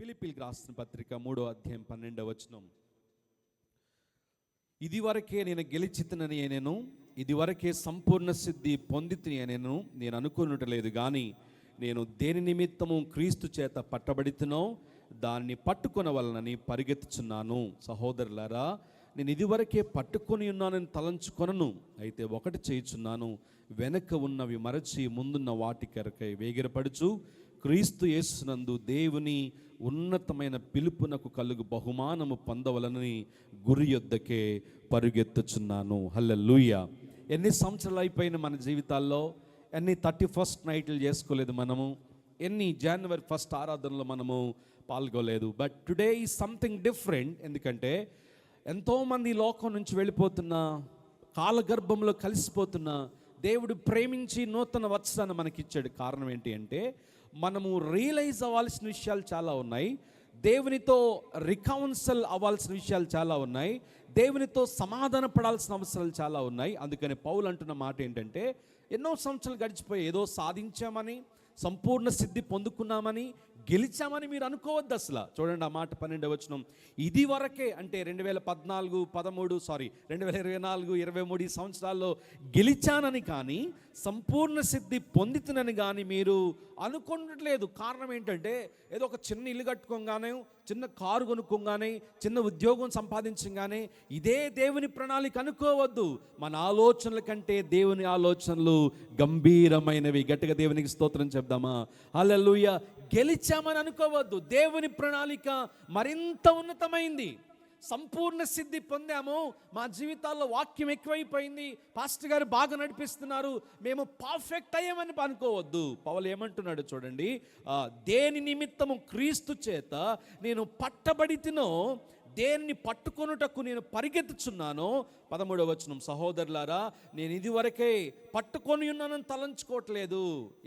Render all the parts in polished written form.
ఫిలిప్పీలకు రాసిన పత్రిక 3వ అధ్యాయం 12వ వచనం. ఇదివరకే నేను గెలిచితనని నేను ఇదివరకే సంపూర్ణ సిద్ధి పొందితిని నేను అనుకున్నట్లేదు, కానీ నేను దేని నిమిత్తము క్రీస్తు చేత పట్టబడితునో దాన్ని పట్టుకొనవలనని పరిగెత్తుచున్నాను. సహోదరులారా, నేను ఇదివరకే పట్టుకొని ఉన్నానని తలంచుకొనను, అయితే ఒకటి చేయుచున్నాను, వెనక ఉన్నవి మరచి ముందున్న వాటి కొరకై వేగిరపడుచు క్రీస్తు యేసునందు దేవుని ఉన్నతమైన పిలుపునకు కలుగు బహుమానము పొందవలనని గురి యొద్దకే పరుగెత్తుచున్నాను. హల్లెలూయా. ఎన్ని సంవత్సరాలు అయిపోయిన మన జీవితాల్లో, ఎన్ని 31st నైట్లు చేసుకోలేదు మనము, ఎన్ని January 1st ఆరాధనలో మనము పాల్గొలేదు. But today is something different. ఎందుకంటే ఎంతోమంది లోకం నుంచి వెళ్ళిపోతున్న, కాలగర్భంలో కలిసిపోతున్న దేవుడు ప్రేమించి నూతన వత్సరాన్ని మనకిచ్చాడు. కారణం ఏంటి అంటే మనము రియలైజ్ అవ్వాల్సిన విషయాలు చాలా ఉన్నాయి, దేవునితో రికౌన్సిల్ అవ్వాల్సిన విషయాలు చాలా ఉన్నాయి, దేవునితో సమాధాన పడాల్సిన అవసరాలు చాలా ఉన్నాయి. అందుకని పౌలు అంటున్న మాట ఏంటంటే, ఎన్నో సంవత్సరాలు గడిచిపోయి ఏదో సాధించామని, సంపూర్ణ సిద్ధి పొందుకున్నామని, గెలిచామని మీరు అనుకోవద్దు అసలు. చూడండి ఆ మాట 12వ వచనం. ఇది వరకే అంటే 2024, 23 ఈ సంవత్సరాల్లో గెలిచానని కానీ, సంపూర్ణ సిద్ధి పొందితునని కానీ మీరు అనుకోవట్లేదు. కారణం ఏంటంటే ఏదో ఒక చిన్న ఇల్లు కట్టుకోగానే, చిన్న కారు కొనుక్కోగానే, చిన్న ఉద్యోగం సంపాదించగానే ఇదే దేవుని ప్రణాళిక అనుకోవద్దు. మన ఆలోచనల కంటే దేవుని ఆలోచనలు గంభీరమైనవి. గట్టిగా దేవునికి స్తోత్రం చెప్దామా? హల్లెలూయా. గెలిచామని అనుకోవద్దు. దేవుని ప్రణాళిక మరింత ఉన్నతమైంది. సంపూర్ణ సిద్ధి పొందాము, మా జీవితాల్లో వాక్యం ఎక్కువైపోయింది, పాస్టర్ గారు బాగా నడిపిస్తున్నారు, మేము పర్ఫెక్ట్ అయ్యామని అనుకోవద్దు. పౌలు ఏమంటున్నాడు చూడండి, దేని నిమిత్తము క్రీస్తు చేత నేను పట్టబడితినో దేన్ని పట్టుకొనుటకు నేను పరిగెత్తుచున్నానో. 13వ వచనం. సహోదరులారా, నేను ఇదివరకే పట్టుకొని ఉన్నానని తలంచుకోవట్లేదు.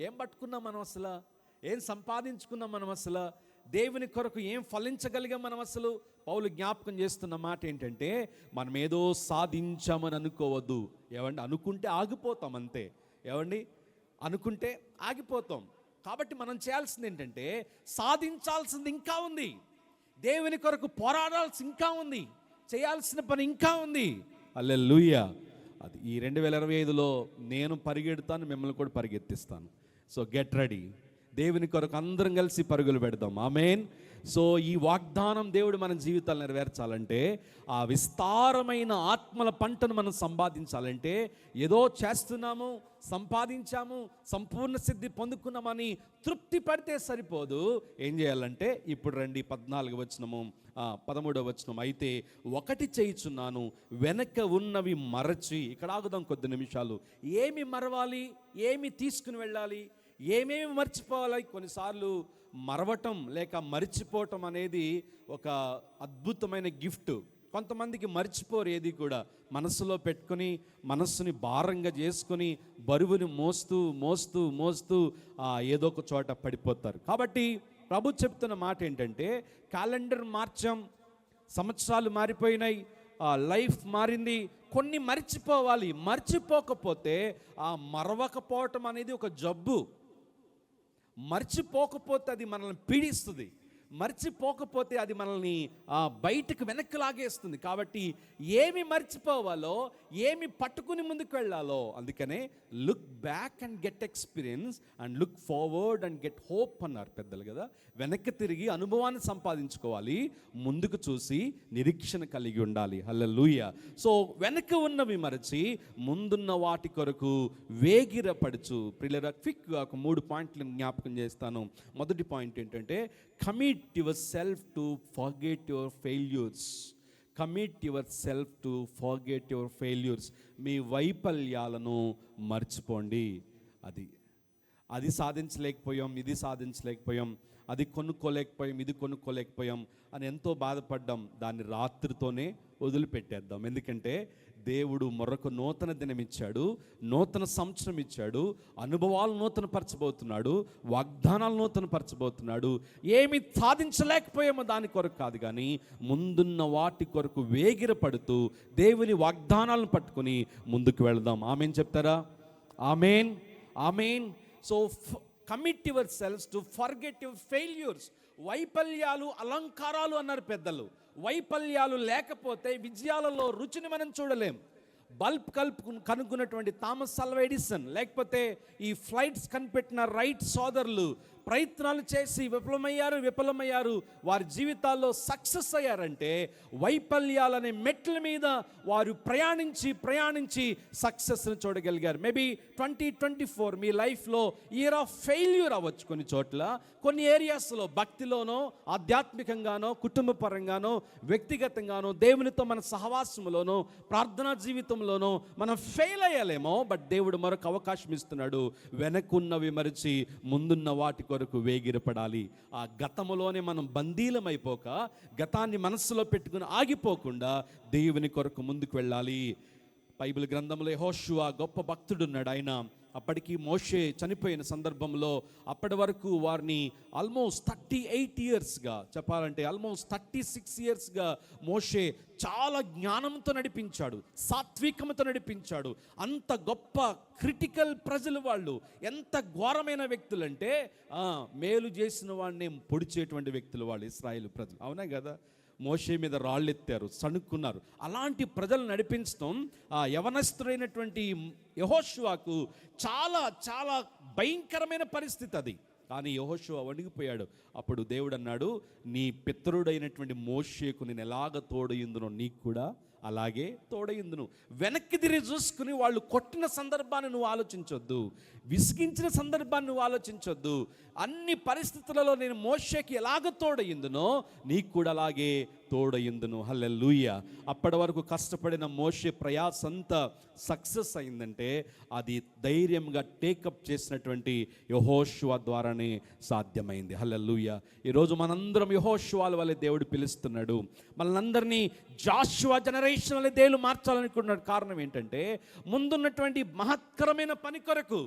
ఏం పట్టుకున్నాం మనం అసలు? ఏం సంపాదించుకున్నాం మనం అసలు? దేవుని కొరకు ఏం ఫలించగలిగాం మనం అసలు? పౌలు జ్ఞాపకం చేస్తున్న మాట ఏంటంటే, మనం ఏదో సాధించామని అనుకోవద్దు. ఏమండి, అనుకుంటే ఆగిపోతాం అంతే. ఏమండి, అనుకుంటే ఆగిపోతాం. కాబట్టి మనం చేయాల్సింది ఏంటంటే, సాధించాల్సింది ఇంకా ఉంది, దేవుని కొరకు పోరాడాల్సి ఇంకా ఉంది, చేయాల్సిన పని ఇంకా ఉంది. హల్లెలూయా. అది ఈ 2025లో నేను పరిగెడతాను, మిమ్మల్ని కూడా పరిగెత్తిస్తాను. So get ready. దేవుని కొరకు అందరం కలిసి పరుగులు పెడదాం. ఆమేన్. సో ఈ వాగ్దానం దేవుడు మన జీవితాలు నెరవేర్చాలంటే, ఆ విస్తారమైన ఆత్మల పంటను మనం సంపాదించాలంటే, ఏదో చేస్తున్నాము, సంపాదించాము, సంపూర్ణ సిద్ధి పొందుకున్నామని తృప్తి పడితే సరిపోదు. ఏం చేయాలంటే, ఇప్పుడు రండి 14వ వచనము, 13వ వచనం. అయితే ఒకటి చేయుచున్నాను, వెనక ఉన్నవి మరచి. ఇక్కడ ఆగుదాం కొద్ది నిమిషాలు. ఏమి మరవాలి, ఏమి తీసుకుని వెళ్ళాలి, ఏమేమి మర్చిపోవాలి? కొన్నిసార్లు మరవటం లేక మర్చిపోవటం అనేది ఒక అద్భుతమైన గిఫ్ట్. కొంతమందికి మర్చిపోరు ఏది కూడా, మనసులో పెట్టుకొని మనస్సుని భారంగా చేసుకొని బరువుని మోస్తూ మోస్తూ మోస్తూ ఏదో ఒక చోట పడిపోతారు. కాబట్టి ప్రభు చెప్తున్న మాట ఏంటంటే, క్యాలెండర్ మార్చాం, సంవత్సరాలు మారిపోయినాయి, లైఫ్ మారింది, కొన్ని మర్చిపోవాలి. మర్చిపోకపోతే ఆ మరవకపోవటం అనేది ఒక జబ్బు. మర్చిపోకపోతే అది మనల్ని పీడిస్తుంది, మర్చిపోకపోతే అది మనల్ని బయటకు వెనక్కి లాగేస్తుంది. కాబట్టి ఏమి మర్చిపోవాలో, ఏమి పట్టుకుని ముందుకు వెళ్ళాలో, అందుకనే look back and get experience and look forward and get hope అన్నారు పెద్దలు కదా. వెనక్కి తిరిగి అనుభవాన్ని సంపాదించుకోవాలి, ముందుకు చూసి నిరీక్షణ కలిగి ఉండాలి. హల్లెలూయా. సో వెనక ఉన్నవి మరచి ముందున్న వాటి కొరకు వేగిరపడుచు. ప్రియులారా, క్విక్గా ఒక 3 పాయింట్లు జ్ఞాపకం చేస్తాను. మొదటి పాయింట్ ఏంటంటే, commit yourself to forget your failures. Commit yourself to forget your failures. మీ వైఫల్యాలను మర్చిపోండి. అది సాధించలేకపోయాం, ఇది సాధించలేకపోయాం, అది కొనుక్కోలేకపోయాం, ఇది కొనుక్కోలేకపోయాం అని ఎంతో బాధపడ్డాం. దాన్ని రాత్రితోనే వదిలిపెట్టేద్దాం. ఎందుకంటే దేవుడు మరొక నూతన దినం ఇచ్చాడు, నూతన సంవత్సరం ఇచ్చాడు, అనుభవాలు నూతన పరచబోతున్నాడు, వాగ్దానాలు నూతన పరచబోతున్నాడు. ఏమి సాధించలేకపోయామో దాని కొరకు కాదు, కానీ ముందున్న వాటి కొరకు వేగిరపడుతూ దేవుని వాగ్దానాలను పట్టుకొని ముందుకు వెళదాం. ఆమేన్ చెప్తారా? Amen, amen. So commit yourselves to forget your failures. వైఫల్యాలు అలంకారాలు అన్నారు పెద్దలు. వైఫల్యాలు లేకపోతే విజయాలలో రుచిని మనం చూడలేం. బల్బ్ కనుక్కున్నటువంటి థామస్ ఆల్వా ఎడిసన్, లేకపోతే ఈ ఫ్లైట్స్ కనిపెట్టిన రైట్ సోదరులు ప్రయత్నాలు చేసి విఫలమయ్యారు. వారి జీవితాల్లో సక్సెస్ అయ్యారంటే వైఫల్యాలనే మెట్ల మీద వారు ప్రయాణించి సక్సెస్ని చూడగలిగారు. మేబీ 2024 మీ లైఫ్లో ఇయర్ ఆఫ్ ఫెయిల్యూర్ అవ్వచ్చు. కొన్ని చోట్ల, కొన్ని ఏరియాస్లో భక్తిలోనో, ఆధ్యాత్మికంగానో, కుటుంబ పరంగానో, వ్యక్తిగతంగానో, దేవునితో మన సహవాసంలోనో, ప్రార్థనా జీవితంలోనో మనం ఫెయిల్ అయ్యాలేమో. బట్ దేవుడు మరొక అవకాశం ఇస్తున్నాడు. వెనకున్నవి మరిచి ముందున్న వాటి కొరకు వేగిరపడాలి. ఆ గతములోనే మనం బందీలమైపోక, గతాన్ని మనస్సులో పెట్టుకుని ఆగిపోకుండా దేవుని కొరకు ముందుకు వెళ్ళాలి. బైబిల్ గ్రంథంలో యెహోషువ గొప్ప భక్తుడున్నాడు. ఆయన అప్పటికి మోషే చనిపోయిన సందర్భంలో అప్పటి వరకు వారిని ఆల్మోస్ట్ 38 ఇయర్స్గా, చెప్పాలంటే ఆల్మోస్ట్ 36 ఇయర్స్గా మోషే చాలా జ్ఞానంతో నడిపించాడు, సాత్వికంతో నడిపించాడు. అంత గొప్ప క్రిటికల్ ప్రజలు వాళ్ళు. ఎంత ఘోరమైన వ్యక్తులు అంటే మేలు చేసిన వాడిని పొడిచేటువంటి వ్యక్తులు వాళ్ళు, ఇశ్రాయేలు ప్రజలు. అవునా కదా? మోషే మీద రాళ్ళెత్తారు, సణుక్కున్నారు. అలాంటి ప్రజలు నడిపించడం యవనస్తుడైనటువంటి యెహోషువకు చాలా చాలా భయంకరమైన పరిస్థితి అది. కానీ యెహోషువ వణిగిపోయాడు. అప్పుడు దేవుడు అన్నాడు, నీ పితరుడైనటువంటి మోషేకు నేను ఎలాగ తోడయిందునో నీకు కూడా అలాగే తోడయిందును. వెనక్కి తిరిగి చూసుకుని వాళ్ళు కొట్టిన సందర్భాన్ని నువ్వు ఆలోచించొద్దు, విసిగించిన సందర్భాన్ని నువ్వు ఆలోచించొద్దు. అన్ని పరిస్థితులలో నేను మోషేకి ఎలాగ తోడయిందునో నీకు కూడా అలాగే తోడయిందును. హల్లెలూయా. అప్పటి వరకు కష్టపడిన మోషే ప్రయాస అంతా సక్సెస్ అయిందంటే అది ధైర్యంగా టేకప్ చేసినటువంటి యెహోషువ ద్వారానే సాధ్యమైంది. హల్లెలూయా. ఈరోజు మనందరం యెహోషువల వలె దేవుడు పిలుస్తున్నాడు. మనందరినీ జాషువా జనరేషన్ వలె దేవుడు మార్చాలనుకుంటున్నాడు. కారణం ఏంటంటే ముందున్నటువంటి మహత్కరమైన పని కొరకు,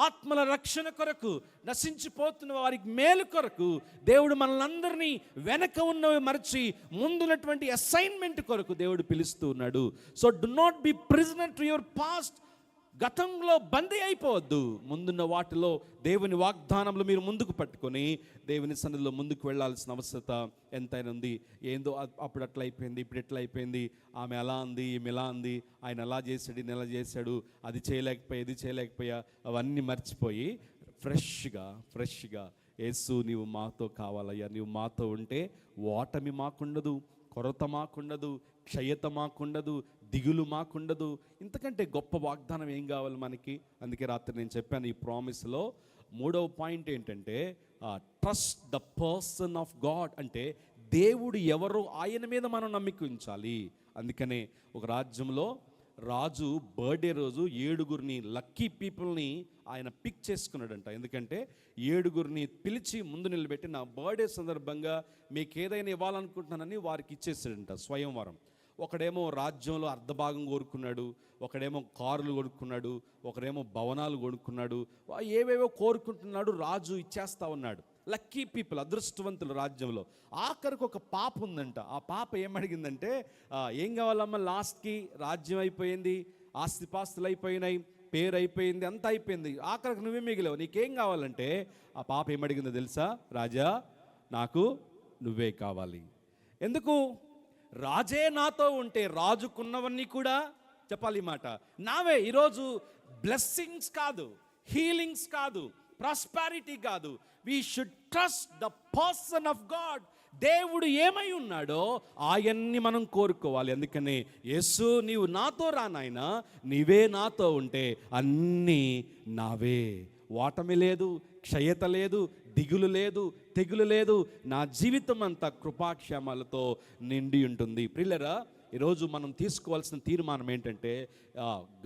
ఆత్మల రక్షణ కొరకు, నశించిపోతున్న వారికి మేలు కొరకు దేవుడు మనల్ని వెనక ఉన్నవి మరచి ముందున్నటువంటి అసైన్మెంట్ కొరకు దేవుడు పిలుస్తూ ఉన్నాడు. So do not be prisoner to your past. గతంలో బందీ అయిపోవద్దు. ముందున్న వాటిలో దేవుని వాగ్దానంలో మీరు ముందుకు పట్టుకొని దేవుని సన్నిధిలో ముందుకు వెళ్ళాల్సిన అవసరత ఎంతైనా ఉంది. ఏందో అప్పుడు అట్లా అయిపోయింది, ఇప్పుడు ఎట్లా అయిపోయింది, ఆమె అలా ఉంది, ఈమె ఎలా ఉంది, ఆయన అలా చేశాడు, ఈయన ఎలా చేశాడు, అది చేయలేకపోయా, ఇది చేయలేకపోయా, అవన్నీ మర్చిపోయి ఫ్రెష్గా యేసు నీవు మాతో కావాలయ్యా, నీవు మాతో ఉంటే ఓటమి మాకుండదు, కొరత మాకుండదు, క్షయత మాకుండదు, దిగులు మాకుండదు. ఇంతకంటే గొప్ప వాగ్దానం ఏం కావాలి మనకి? అందుకే రాత్రి నేను చెప్పాను, ఈ ప్రామిస్లో 3వ పాయింట్ ఏంటంటే trust the person of God. అంటే దేవుడు ఎవరో ఆయన మీద మనం నమ్మిక ఉంచాలి. అందుకనే ఒక రాజ్యంలో రాజు బర్త్డే రోజు 7 లక్కీ పీపుల్ని ఆయన పిక్ చేసుకున్నాడంట. ఎందుకంటే 7 పిలిచి ముందు నిలబెట్టి నా బర్త్డే సందర్భంగా మీకు ఏదైనా ఇవ్వాలనుకుంటున్నానని వారికి ఇచ్చేసాడంట స్వయంవరం. ఒకడేమో రాజ్యంలో అర్ధభాగం కోరుకున్నాడు, ఒకడేమో కారులు కొనుక్కున్నాడు, ఒకడేమో భవనాలు కొనుక్కున్నాడు, ఏవేవో కోరుకుంటున్నాడు. రాజు ఇచ్చేస్తా ఉన్నాడు. లక్కీ పీపుల్, అదృష్టవంతులు రాజ్యంలో. ఆఖరికి ఒక పాప ఉందంట. ఆ పాప ఏమడిగిందంటే, ఏం కావాలమ్మా, లాస్ట్కి రాజ్యం అయిపోయింది, ఆస్తిపాస్తులు అయిపోయినాయి, పేరు అయిపోయింది, అంతా అయిపోయింది, ఆఖరికి నువ్వే మిగిలేవు, నీకేం కావాలంటే ఆ పాప ఏమడిగిందో తెలుసా? రాజా, నాకు నువ్వే కావాలి. ఎందుకు? రాజే నాతో ఉంటే రాజుకున్నవన్నీ కూడా, చెప్పాలి ఈ మాట, నావే. ఈరోజు బ్లెస్సింగ్స్ కాదు, హీలింగ్స్ కాదు, ప్రాస్పారిటీ కాదు. We should trust the person of God. దేవుడు ఏమై ఉన్నాడో ఆయన్ని మనం కోరుకోవాలి. అందుకనే యేసు నీవు నాతో రా నాయనా, నీవే నాతో ఉంటే అన్నీ నావే. ఓటమి లేదు, క్షయత లేదు, దిగులు లేదు, తెగులు లేదు. నా జీవితం అంతా కృపాక్షేమాలతో నిండి ఉంటుంది. ప్రియులరా, ఈరోజు మనం తీసుకోవాల్సిన తీర్మానం ఏంటంటే,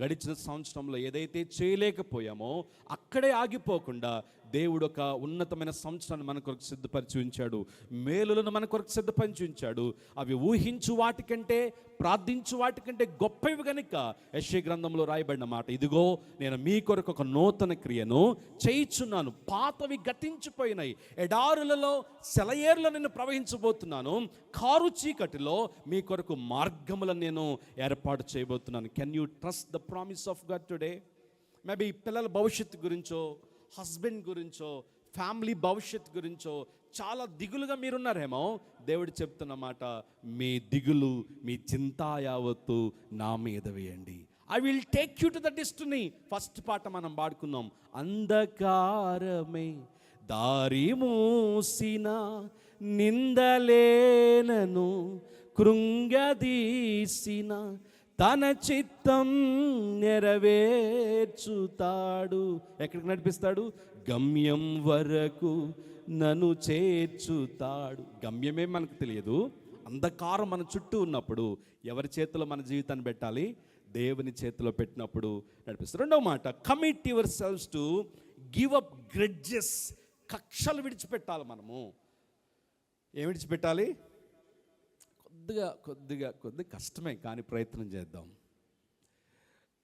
గడిచిన సంవత్సరంలో ఏదైతే చేయలేకపోయామో అక్కడే ఆగిపోకుండా దేవుడు ఒక ఉన్నతమైన సంవత్సరాన్ని మన కొరకు సిద్ధపరిచి ఉంచాడు. మేలులను మన కొరకు సిద్ధపరిచి ఉంచాడు. అవి ఊహించు వాటికంటే, ప్రార్థించు వాటికంటే గొప్పవి కనుక యెషయా గ్రంథంలో రాయబడిన మాట, ఇదిగో నేను మీ కొరకు ఒక నూతన క్రియను చేయిచున్నాను, పాతవి గతించిపోయినాయి, ఎడారులలో సెలయేరులో నేను ప్రవహించబోతున్నాను, కారు చీకటిలో మీ కొరకు మార్గములను నేను ఏర్పాటు చేయబోతున్నాను. Can you trust the promise of God today? Maybe పిల్లల భవిష్యత్తు గురించో, హస్బెండ్ గురించో, ఫ్యామిలీ భవిష్యత్తు గురించో చాలా దిగులుగా మీరున్నారేమో, దేవుడు చెప్తున్న మాట, మీ దిగులు, మీ చింత యావత్తు నా మీద వేయండి. I will take you to the destiny. First పాట మనం పాడుకున్నాం. అంధకారమే దారి మూసిన నిందలేనను కృంగదీసిన తన చిత్తం నెరవేర్చుతాడు. ఎక్కడికి నడిపిస్తాడు? గమ్యం వరకు నన్ను చేర్చుతాడు. గమ్యమే మనకు తెలియదు. అంధకారం మన చుట్టూ ఉన్నప్పుడు ఎవరి చేతిలో మన జీవితాన్ని పెట్టాలి? దేవుని చేతిలో పెట్టినప్పుడు నడిపిస్తారు. రెండవ మాట, commit yourselves to give up grudges. కక్షలు విడిచిపెట్టాలి. మనము ఏం విడిచిపెట్టాలి? కొద్దిగా కష్టమే, కానీ ప్రయత్నం చేద్దాం.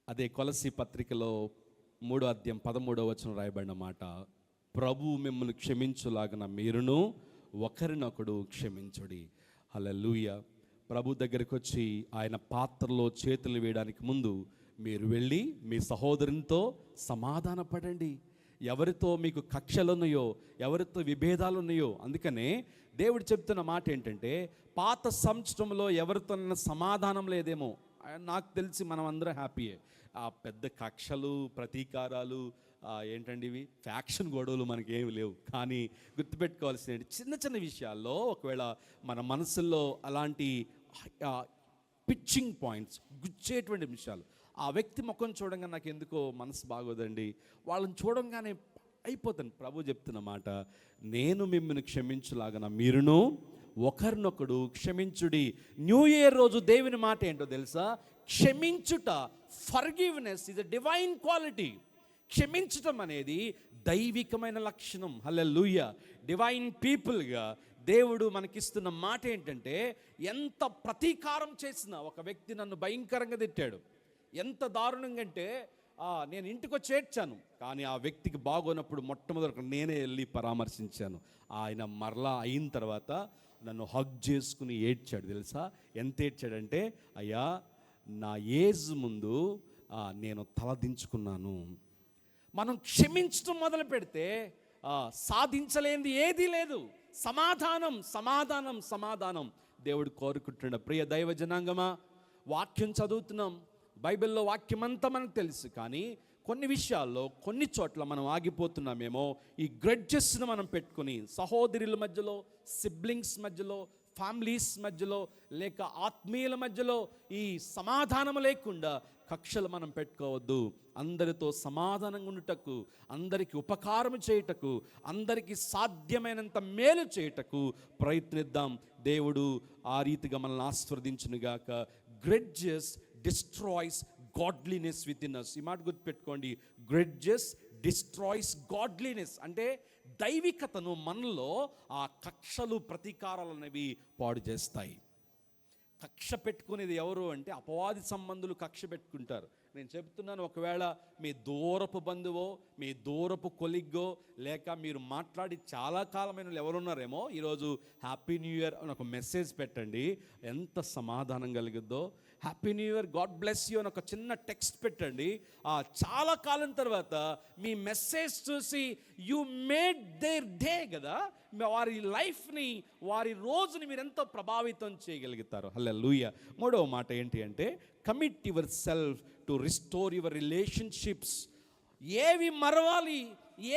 అదే కొలస్సీ పత్రికలో 3వ అధ్యాయం 13వ వచనం రాయబడిన మాట, ప్రభు మిమ్మల్ని క్షమించులాగన మీరును ఒకరినొకడు క్షమించుడి. హల్లెలూయా. ప్రభు దగ్గరికి వచ్చి ఆయన పాత్రలో చేతులు వేయడానికి ముందు మీరు వెళ్ళి మీ సహోదరునితో సమాధాన పడండి. ఎవరితో మీకు కక్షలు ఉన్నాయో, ఎవరితో విభేదాలు ఉన్నాయో. అందుకనే దేవుడు చెప్తున్న మాట ఏంటంటే, పాత సంవత్సరంలో ఎవరితో సమాధానం లేదేమో, నాకు తెలిసి మనం అందరం హ్యాపీయే. ఆ పెద్ద కక్షలు, ప్రతీకారాలు, ఏంటండి ఇవి, ఫ్యాక్షన్ గొడవలు మనకి ఏమి లేవు. కానీ గుర్తుపెట్టుకోవాల్సిన చిన్న చిన్న విషయాల్లో ఒకవేళ మన మనసుల్లో అలాంటి పిచ్చింగ్ పాయింట్స్, గుచ్చేటువంటి విషయాలు, ఆ వ్యక్తి ముఖం చూడంగా నాకు ఎందుకో మనసు బాగోదండి, వాళ్ళని చూడంగానే అయిపోతాను. ప్రభు చెప్తున్న మాట, నేను మిమ్మల్ని క్షమించులాగన మీరును ఒకరినొకడు క్షమించుడి. న్యూ ఇయర్ రోజు దేవుని మాట ఏంటో తెలుసా? క్షమించుట. Forgiveness is a divine quality. క్షమించటం అనేది దైవికమైన లక్షణం. హల్లెలూయా. డివైన్ పీపుల్గా దేవుడు మనకిస్తున్న మాట ఏంటంటే, ఎంత ప్రతీకారం చేసినా, ఒక వ్యక్తి నన్ను భయంకరంగా తిట్టాడు, ఎంత దారుణంగా అంటే నేను ఇంటికి వచ్చి ఏడ్చాను, కానీ ఆ వ్యక్తికి బాగోనప్పుడు మొట్టమొదటి నేనే వెళ్ళి పరామర్శించాను. ఆయన మరలా అయిన తర్వాత నన్ను హగ్ చేసుకుని ఏడ్చాడు. తెలుసా ఎంత ఏడ్చాడంటే, అయ్యా నా ఏజ్ ముందు నేను తలదించుకున్నాను. మనం క్షమించడం మొదలు పెడితే సాధించలేనిది ఏదీ లేదు. సమాధానం సమాధానం సమాధానం దేవుడు కోరుకుంటున్నాడు. ప్రియ దైవ జనాంగమా, వాక్యం చదువుతున్నాం, బైబిల్లో వాక్యం అంతా మనకు తెలుసు, కానీ కొన్ని విషయాల్లో కొన్ని చోట్ల మనం ఆగిపోతున్నామేమో. ఈ గ్రెడ్జెస్ను మనం పెట్టుకుని సహోదరుల మధ్యలో, సిబ్లింగ్స్ మధ్యలో, ఫ్యామిలీస్ మధ్యలో, లేక ఆత్మీయుల మధ్యలో ఈ సమాధానం లేకుండా కక్షలు మనం పెట్టుకోవద్దు. అందరితో సమాధానంగా ఉండుటకు, అందరికీ ఉపకారం చేయుటకు, అందరికీ సాధ్యమైనంత మేలు చేయుటకు ప్రయత్నిద్దాం. దేవుడు ఆ రీతిగా మనల్ని ఆశీర్వదించునుగాక. Grudges destroys godliness with in us. ఈ మాట గుర్తుపెట్టుకోండి. గ్రెడ్జెస్ డిస్ట్రాయ్స్ గాడ్లీనెస్ అంటే దైవికతను మనలో ఆ కక్షలు, ప్రతీకారాలు అనేవి పాడు చేస్తాయి. కక్ష పెట్టుకునేది ఎవరు అంటే అపవాది సంబంధులు కక్ష పెట్టుకుంటారు. నేను చెప్తున్నాను, ఒకవేళ మీ దూరపు బంధువో, మీ దూరపు కొలిగ్గో, లేక మీరు మాట్లాడి చాలా కాలమైన ఎవరున్నారేమో, ఈరోజు హ్యాపీ న్యూ ఇయర్ అని ఒక మెసేజ్ పెట్టండి, ఎంత సమాధానం కలిగిద్దో. Happy new year, god bless you అని ఒక చిన్న టెక్స్ట్ పెట్టండి. చాలా కాలం తర్వాత మీ మెసేజ్ చూసి యు మేడ్ దేర్ డే కదా, వారి లైఫ్ని, వారి రోజుని మీరు ఎంతో ప్రభావితం చేయగలుగుతారు. హల్లెలూయా. మూడవ మాట ఏంటి అంటే, commit yourself to restore your relationships. ఏవి మరవాలి,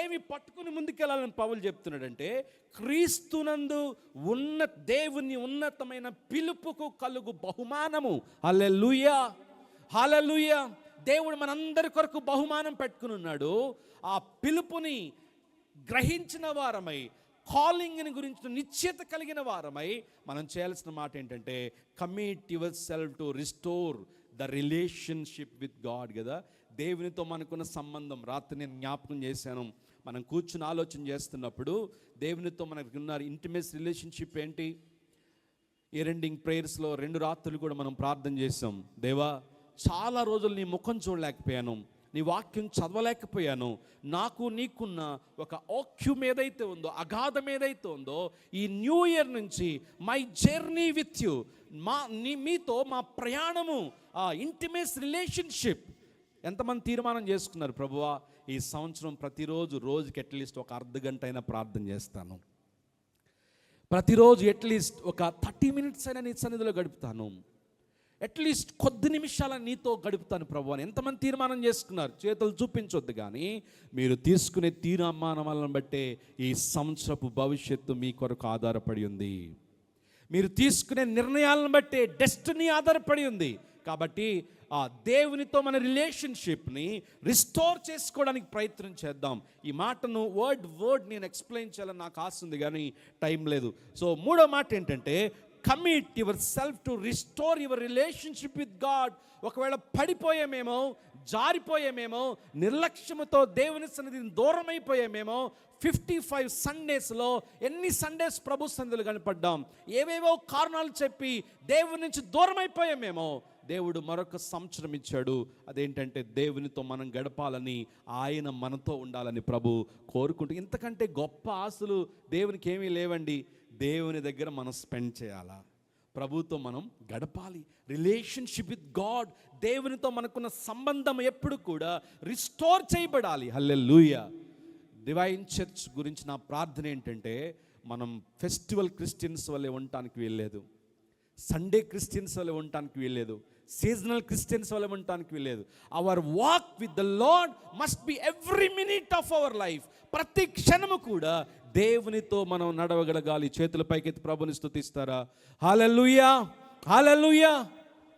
ఏమి పట్టుకుని ముందుకెళ్ళాలని పౌలు చెప్తున్నాడంటే, క్రీస్తునందు దేవుని ఉన్నతమైన పిలుపుకు కలుగు బహుమానము. హల్లెలూయా, హల్లెలూయా. దేవుడు మనందరి కొరకు బహుమానం పెట్టుకుని ఉన్నాడు. ఆ పిలుపుని గ్రహించిన వారమై, కాలింగ్ని గురించి నిశ్చయత కలిగిన వారమై మనం చేయాల్సిన మాట ఏంటంటే, commit yourself to restore the relationship with God కదా. దేవునితో మనకున్న సంబంధం, రాత్రి నేను జ్ఞాపకం చేశాను, మనం కూర్చుని ఆలోచన చేస్తున్నప్పుడు దేవునితో మనకున్న ఇంటిమేట్ రిలేషన్షిప్ ఏంటి? ఇయర్ ఎండింగ్ ప్రేయర్స్లో 2 రాత్రులు కూడా మనం ప్రార్థన చేసాం. దేవా, చాలా రోజులు నీ ముఖం చూడలేకపోయాను, నీ వాక్యం చదవలేకపోయాను. నాకు నీకున్న ఒక ఓక్యూమ్ ఏదైతే ఉందో, అగాధం ఏదైతే ఉందో, ఈ న్యూ ఇయర్ నుంచి మై జర్నీ విత్ యూ, మీతో మా ప్రయాణము, ఇంటిమేట్ రిలేషన్షిప్. ఎంతమంది తీర్మానం చేసుకున్నారు, ప్రభువా ఈ సంవత్సరం ప్రతిరోజు రోజుకి అట్లీస్ట్ ఒక అర్ధ గంట అయినా ప్రార్థన చేస్తాను, ప్రతిరోజు అట్లీస్ట్ ఒక 30 మినిట్స్ అయినా నీ సన్నిధిలో గడుపుతాను, అట్లీస్ట్ కొద్ది నిమిషాల నీతో గడుపుతాను ప్రభు అని ఎంతమంది తీర్మానం చేసుకున్నారు? చేతులు చూపించొద్దు, కానీ మీరు తీసుకునే తీర్మానాలను బట్టే ఈ సంవత్సరపు భవిష్యత్తు మీ కొరకు ఆధారపడి ఉంది. మీరు తీసుకునే నిర్ణయాలను బట్టే డెస్టినీ ఆధారపడి ఉంది. కాబట్టి ఆ దేవునితో మన రిలేషన్షిప్ని రిస్టోర్ చేసుకోవడానికి ప్రయత్నం చేద్దాం. ఈ మాటను వర్డ్ నేను ఎక్స్ప్లెయిన్ చేయాలని నాకు ఆశ ఉంది, కానీ టైం లేదు. సో మూడో మాట ఏంటంటే, commit yourself to restore your relationship with God. ఒకవేళ పడిపోయామేమో, జారిపోయామేమో, నిర్లక్ష్యముతో దేవుని సన్నిధిని దూరం అయిపోయామేమో, 55 సండేస్లో ఎన్ని సండేస్ ప్రభు సన్నిధిలో కనపడ్డాం, ఏవేవో కారణాలు చెప్పి దేవుని నుంచి దూరం అయిపోయామేమో, దేవుడు మరొక సంవత్సరం ఇచ్చాడు. అదేంటంటే దేవునితో మనం గడపాలని, ఆయన మనతో ఉండాలని ప్రభు కోరుకుంటూ, ఇంతకంటే గొప్ప ఆశలు దేవునికి ఏమీ లేవండి. దేవుని దగ్గర మనం స్పెండ్ చేయాలా, ప్రభుతో మనం గడపాలి. రిలేషన్షిప్ విత్ గాడ్, దేవునితో మనకున్న సంబంధం ఎప్పుడు కూడా రిస్టోర్ చేయబడాలి. హల్లెలూయా. డివైన్ చర్చ్ గురించి నా ప్రార్థన ఏంటంటే, మనం ఫెస్టివల్ క్రిస్టియన్స్ వల్లే ఉండటానికి వీల్లేదు, సండే క్రిస్టియన్స్ వల్ల ఉండటానికి వీల్లేదు, సీజనల్ క్రిస్టియన్స్ వల్ల ఉండటానికి వీల్లేదు. Our walk with the lord must be every minute of our life. ప్రతి క్షణము కూడా దేవునితో మనం నడవగలగాలి. చేతుల పైకెత్తి ప్రభుని స్తుతిస్తారా? హల్లెలూయా, హల్లెలూయా.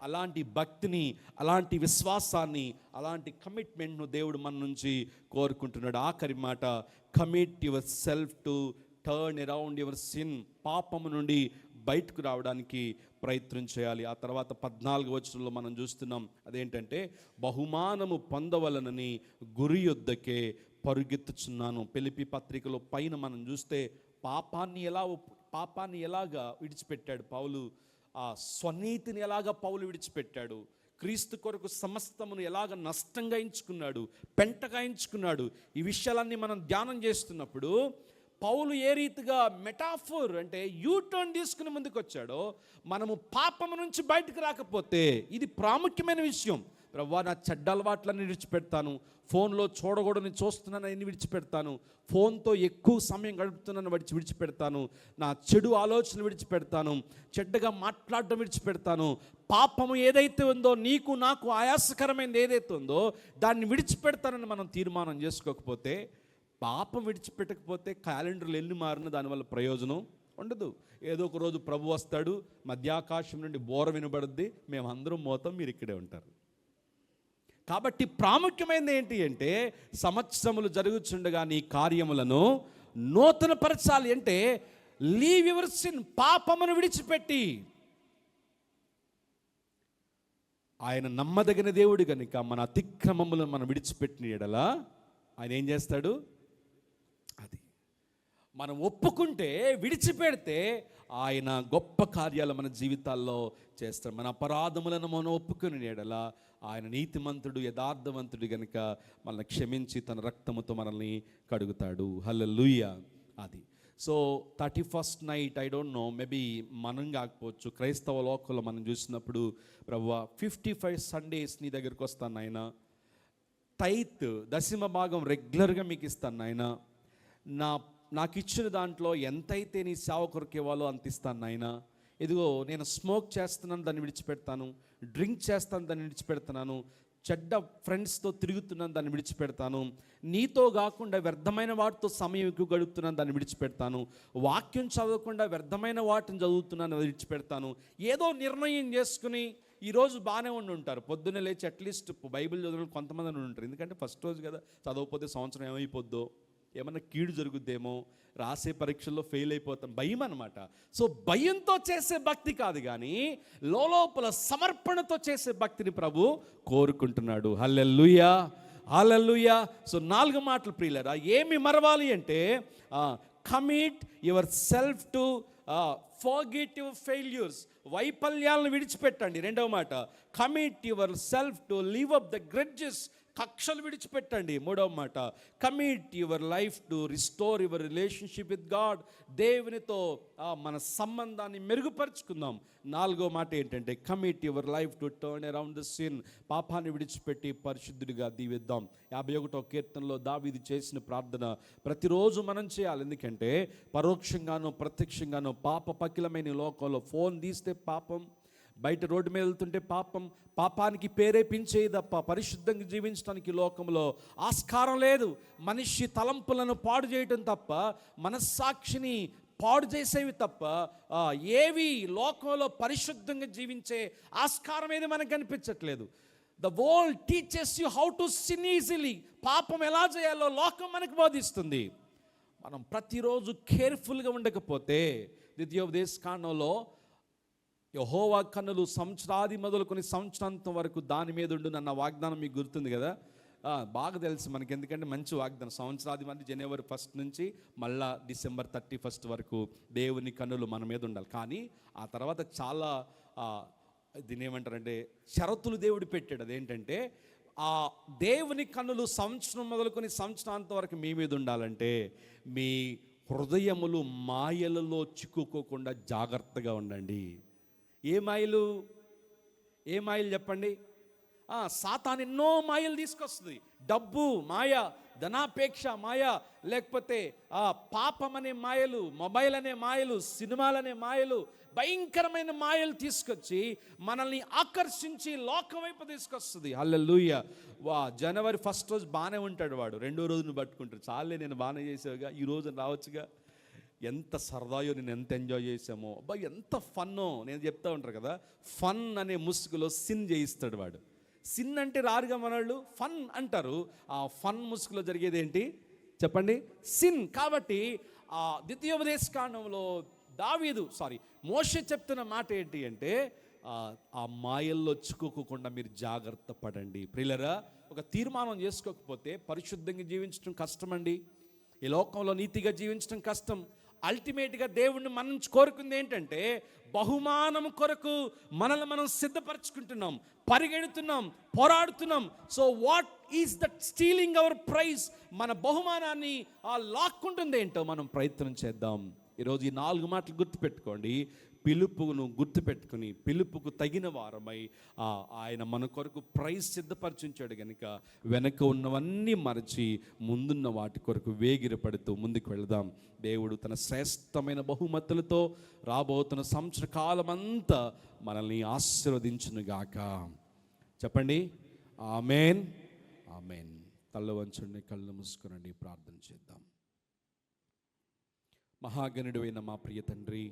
అలాంటి భక్తిని, అలాంటి విశ్వాసాన్ని, అలాంటి కమిట్మెంట్ను దేవుడు మన నుంచి కోరుకుంటున్నాడు. ఆఖరి మాట, commit yourself to turn around your sin. పాపము నుండి బయటకు రావడానికి ప్రయత్నం చేయాలి. ఆ తర్వాత 14వ వచనంలో మనం చూస్తున్నాం, అదేంటంటే, బహుమానము పొందవలనని గురి యొద్దకే పరుగెత్తుచున్నాను. ఫిలిప్పీ పత్రికలో పైన మనం చూస్తే పాపాన్ని ఎలాగా విడిచిపెట్టాడు పౌలు, ఆ స్వనీతిని ఎలాగా పౌలు విడిచిపెట్టాడు, క్రీస్తు కొరకు సమస్తమును ఎలాగ నష్టంగా ఎంచుకున్నాడు, పెంటగా ఎంచుకున్నాడు. ఈ విషయాలన్నీ మనం ధ్యానం చేస్తున్నప్పుడు పౌలు ఏ రీతిగా మెటాఫోర్ అంటే యూటర్న్ తీసుకుని ముందుకు వచ్చాడో, మనము పాపము నుంచి బయటకు రాకపోతే ఇది ప్రాముఖ్యమైన విషయం. ప్రభువా, నా చెడ్డ అలవాట్లన్నీ విడిచిపెడతాను, ఫోన్లో చూడకూడని చూస్తున్నాను అన్ని విడిచిపెడతాను, ఫోన్తో ఎక్కువ సమయం గడుపుతున్నాను విడిచిపెడతాను, నా చెడు ఆలోచనలు విడిచిపెడతాను, చెడ్డగా మాట్లాడడం విడిచిపెడతాను. పాపము ఏదైతే ఉందో, నీకు నాకు ఆయాసకరమైనది ఏదైతే ఉందో దాన్ని విడిచిపెడతానని మనం తీర్మానం చేసుకోకపోతే, పాపం విడిచిపెట్టకపోతే క్యాలెండర్లు ఎన్ని మారిన దానివల్ల ప్రయోజనం ఉండదు. ఏదో ఒక రోజు ప్రభు వస్తాడు, మధ్యాకాశం నుండి బోర వినబడుద్ది, మేమందరం మోతాం, మీరు ఇక్కడే ఉంటారు. కాబట్టి ప్రాముఖ్యమైనది ఏంటి అంటే, సంవత్సరములు జరుగుతుండగా నీ కార్యములను నూతనపరచాలి. అంటే లీవ్ యువర్ సిన్, పాపమును విడిచిపెట్టి. ఆయన నమ్మదగిన దేవుడు కనుక మన అతిక్రమములను మనం విడిచిపెట్టిన యెడల ఆయన ఏం చేస్తాడు? అది మనం ఒప్పుకుంటే, విడిచిపెడితే ఆయన గొప్ప కార్యాలు మన జీవితాల్లో చేస్తాడు. మన అపరాధములను మనం ఒప్పుకుని యెడల ఆయన నీతిమంతుడు, యథార్థవంతుడు గనుక మనల్ని క్షమించి తన రక్తముతో మనల్ని కడుగుతాడు. హల్లెలూయా. అది so 31st night, I don't know, maybe మనం కాకపోవచ్చు, క్రైస్తవ లోకంలో మనం చూసినప్పుడు, ప్రభువా 55 సండేస్ నీ దగ్గరికి వస్తాను నాయన, టైత్ దశమ భాగం రెగ్యులర్గా మీకు ఇస్తాను నాయన, నాకు ఇచ్చిన దాంట్లో ఎంతైతే నీ సేవ కొరకు ఇవ్వాలో అంత ఇస్తాను నాయన. ఇదిగో నేను స్మోక్ చేస్తున్నాను, దాన్ని విడిచిపెడతాను, డ్రింక్ చేస్తాను, దాన్ని విడిచిపెడతాను, చెడ్డ ఫ్రెండ్స్తో తిరుగుతున్నాను, దాన్ని విడిచిపెడతాను, నీతో కాకుండా వ్యర్థమైన వాటితో సమయం ఎక్కువ గడుపుతున్నాను, దాన్ని విడిచిపెడతాను, వాక్యం చదవకుండా వ్యర్థమైన వాటిని చదువుతున్నాను, విడిచిపెడతాను. ఏదో నిర్ణయం చేసుకుని ఈరోజు బాగానే ఉంటారు, పొద్దున్నే లేచి అట్లీస్ట్ బైబిల్ చదువులు కొంతమంది ఉంటారు. ఎందుకంటే ఫస్ట్ రోజు కదా, చదవకపోతే సంవత్సరం ఏమైపోద్దో, ఏమన్నా కీడు జరుగుద్దేమో, రాసే పరీక్షల్లో ఫెయిల్ అయిపోతాం, భయం అనమాట. సో భయంతో చేసే భక్తి కాదు, కానీ లోపల సమర్పణతో చేసే భక్తిని ప్రభు కోరుకుంటున్నాడు. హల్లెలూయా, హల్లెలూయా. సో 4 మాటలు ప్రియులారా, ఏమి మరవాలి అంటే, commit yourself to forget your failures. వైఫల్యాలను విడిచిపెట్టండి. రెండవ మాట, commit yourself to leave up the grudges. కక్షలు విడిచిపెట్టండి. మూడవ మాట, commit your life to restore your relationship with god. దేవునితో మన సంబంధాన్ని మెరుగుపరుచుకుందాం. నాలుగో మాట ఏంటంటే, commit your life to turn around the sin. పాపాన్ని విడిచిపెట్టి పరిశుద్ధుడిగా దీవిద్దాం. 51వ కీర్తనలో దావీదు చేసిన ప్రార్థన ప్రతిరోజు మనం చేయాలి. ఎందుకంటే పరోక్షంగానో ప్రత్యక్షంగానో పాప పకిలమైన లోకంలో ఫోన్ తీస్తే పాపం, బయట రోడ్డు మీద వెళ్తుంటే పాపం, పాపానికి ప్రేరేపించేది తప్ప పరిశుద్ధంగా జీవించడానికి లోకంలో ఆస్కారం లేదు. మనిషి తలంపులను పాడు చేయటం తప్ప, మనస్సాక్షిని పాడు చేసేవి తప్ప ఏవి లోకంలో పరిశుద్ధంగా జీవించే ఆస్కారం ఏది మనకు కనిపించట్లేదు. The world teaches you how to sin easily. పాపం ఎలా చేయాలో లోకం మనకు బోధిస్తుంది. మనం ప్రతిరోజు కేర్ఫుల్గా ఉండకపోతే, ద్వితీయోపదేశకాండంలో యెహోవా కన్నులు సంవత్సరాది మొదలుకొని సంవత్సరాంతం వరకు దాని మీద ఉండునన్న వాగ్దానం మీకు గుర్తుంది కదా. బాగా తెలుసు మనకి, ఎందుకంటే మంచి వాగ్దానం. సంవత్సరాది మంది జనవరి 1 నుంచి మళ్ళా డిసెంబర్ 31 వరకు దేవుని కన్నులు మన మీద ఉండాలి. కానీ ఆ తర్వాత చాలా దీని ఏమంటారంటే షరతులు దేవుడు పెట్టాడు. అదేంటంటే ఆ దేవుని కన్నులు సంవత్సరం మొదలుకొని సంవత్సరాంతం వరకు మీ మీద ఉండాలంటే మీ హృదయములు మాయలలో చిక్కుకోకుండా జాగ్రత్తగా ఉండండి. ఏ మాయలు చెప్పండి? సాతాను ఎన్నో మాయలు తీసుకొస్తుంది. డబ్బు మాయ, ధనాపేక్ష మాయ, లేకపోతే పాపం అనే మాయలు, మొబైల్ అనే మాయలు, సినిమాలనే మాయలు, భయంకరమైన మాయలు తీసుకొచ్చి మనల్ని ఆకర్షించి లోకం వైపు తీసుకొస్తుంది. హల్లెలూయా. జనవరి 1 రోజు బాగానే ఉంటాడు వాడు, 2వ రోజును పట్టుకుంటాడు. చాలే నేను బాగానే చేసావుగా, ఈ రోజు రావచ్చుగా. ఎంత సరదాయో, నేను ఎంత ఎంజాయ్ చేసామో, అబ్బా ఎంత ఫన్నో. నేను చెప్తా ఉంటారు కదా, ఫన్ అనే ముసుగులో సిన్ చేయిస్తాడు వాడు. సిన్ అంటే రారుగా మనవాళ్ళు ఫన్ అంటారు. ఆ ఫన్ ముసుగులో జరిగేది ఏంటి చెప్పండి? సిన్. కాబట్టి ద్వితీయోపదేశకాండంలో మోషే చెప్తున్న మాట ఏంటి అంటే, ఆ మాయల్లో చిక్కుకోకుండా మీరు జాగ్రత్త పడండి. ప్రియులరా, ఒక తీర్మానం చేసుకోకపోతే పరిశుద్ధంగా జీవించడం కష్టమండి. ఈ లోకంలో నీతిగా జీవించడం కష్టం. అల్టిమేట్గా దేవుణ్ణి మనం కోరుకుంది ఏంటంటే, బహుమానం కొరకు మనల్ని మనం సిద్ధపరచుకుంటున్నాం, పరిగెడుతున్నాం, పోరాడుతున్నాం. So what is that stealing our prize? మన బహుమానాన్ని లాక్కుంటుంది ఏంటో మనం ప్రయత్నం చేద్దాం. ఈరోజు ఈ 4 మాటలు గుర్తుపెట్టుకోండి. పిలుపును గుర్తుపెట్టుకుని పిలుపుకు తగిన వారమై ఆయన మన కొరకు ప్రైజ్ సిద్ధపరిచించాడు కనుక వెనక ఉన్నవన్నీ మరచి ముందున్న వాటి కొరకు వేగిరపడుతూ ముందుకు వెళదాం. దేవుడు తన శ్రేష్టమైన బహుమతులతో రాబోతున్న సంవత్సర కాలం అంతా మనల్ని ఆశీర్వదించునుగాక. చెప్పండి ఆమేన్. ఆమేన్. కళ్ళు వంచండి, కళ్ళు మూసుకునండి, ప్రార్థన చేద్దాం. మహాగణుడు అయిన మా ప్రియ తండ్రి,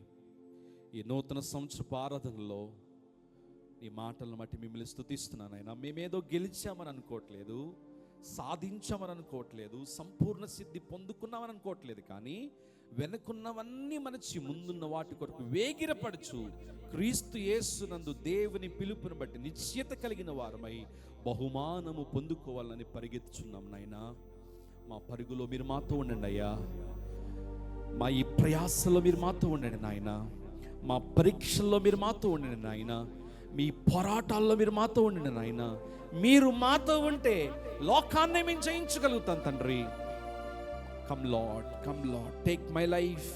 ఈ నూతన సంవత్సరపు ఆరాధనలో నీ మాటలను బట్టి మిమ్మల్ని స్తుతిస్తున్నాను. అయినా మేమేదో గెలిచామని అనుకోవట్లేదు, సాధించామని అనుకోవట్లేదు, సంపూర్ణ సిద్ధి పొందుకున్నామని అనుకోవట్లేదు. కానీ వెనుకున్నవన్నీ మరచి ముందున్న వాటి కొరకు వేగిరపడుచు క్రీస్తు యేసునందు దేవుని పిలుపుని బట్టి నిశ్చయత కలిగిన వారమై బహుమానము పొందుకోవాలని పరిగెత్తుచున్నాం. నాయనా, మా పరుగులో మీరు మాతో ఉండండి అయ్యా. మా ఈ ప్రయాసలో మీరు మాతో ఉండండి నాయన. మా పరీక్షల్లో మీరు మాతో ఉండండి నాయన. మీ పోరాటాల్లో మీరు మాతో ఉండండి నాయన. మీరు మాతో ఉంటే లోకాన్ని మేము జయించగలుగుతాం తండ్రి. Come lord, come lord, take my life.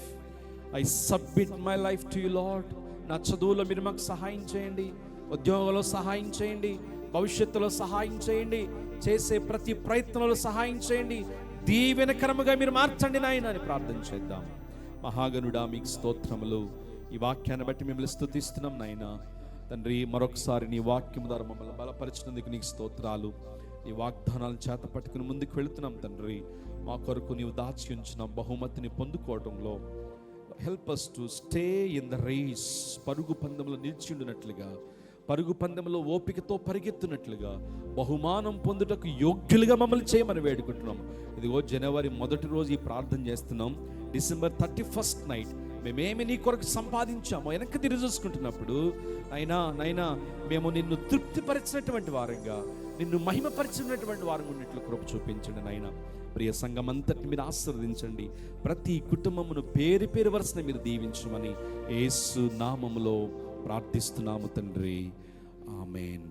I submit my life to you lord. నా చదువులో మీరు మాకు సహాయం చేయండి, ఉద్యోగంలో సహాయం చేయండి, భవిష్యత్తులో సహాయం చేయండి, చేసే ప్రతి ప్రయత్నంలో సహాయం చేయండి, దీవెనకరముగా మీరు మార్చండి నాయన అని ప్రార్థన చేద్దాం. మహాగణుడా, మీకు స్తోత్రములు. ఈ వాక్యాన్ని బట్టి మిమ్మల్ని స్తుతిస్తున్నాం నాయన. తండ్రి, మరొకసారి నీ వాక్యం ద్వారా మమ్మల్ని బలపరిచినందుకు నీకు స్తోత్రాలు. నీ వాగ్దానాలను చేత పట్టుకుని ముందుకు వెళుతున్నాం తండ్రి. మా కొరకు నీవు దాచి ఉంచిన బహుమతిని పొందుకోవడంలో help us to stay in the race. పరుగు పందెంలో నిలిచి ఉండినట్లుగా, పరుగు పందెంలో ఓపికతో పరిగెత్తున్నట్లుగా బహుమానం పొందుటకు యోగ్యులుగా మమ్మల్ని చేయమని వేడుకుంటున్నాం. ఇదిగో జనవరి 1 రోజు ఈ ప్రార్థన చేస్తున్నాం. డిసెంబర్ 31 నైట్ మేమేమి నీ కొరకు సంపాదించామో వెనక్కి తిరిగి చూసుకుంటున్నప్పుడు నైనా మేము నిన్ను తృప్తిపరిచినటువంటి వారంగా, నిన్ను మహిమపరిచినటువంటి వారంగా ఉన్నట్లు కృప చూపించండి నాయన. ప్రియ సంఘం అంతటిని మీరు ఆశీర్వదించండి. ప్రతి కుటుంబమును పేరు పేరు వరుసన మీరు దీవించమని యేసు నామములో ప్రార్థిస్తున్నాము తండ్రి. ఆమేన్.